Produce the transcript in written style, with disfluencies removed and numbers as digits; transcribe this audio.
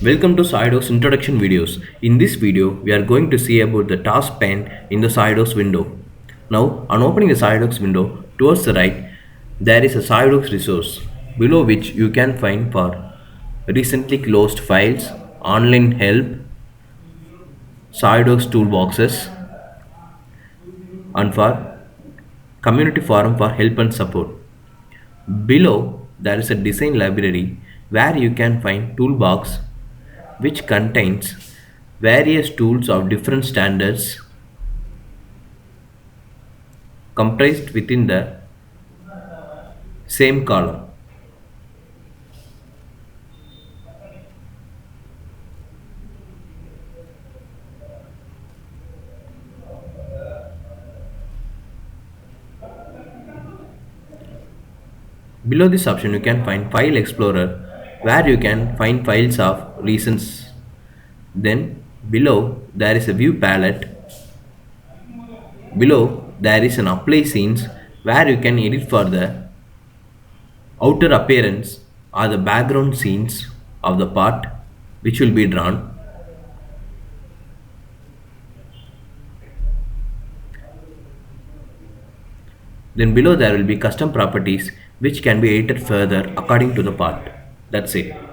Welcome to Solidworks introduction videos. In this video, we are going to see about the task pane in the Solidworks window. Now, on opening the Solidworks window, towards the right, there is a Solidworks resource, below which you can find for recently closed files, online help, Solidworks toolboxes, and for community forum for help and support. Below, there is a design library where you can find toolbox which contains various tools of different standards comprised within the same column. Below this option you can find File Explorer where you can find files of recent. Then below there is a View palette. Below there is an Apply Scenes where you can edit for the outer appearance or the background scenes of the part which will be drawn. Then below there will be custom properties which can be edited further according to the part. That's it.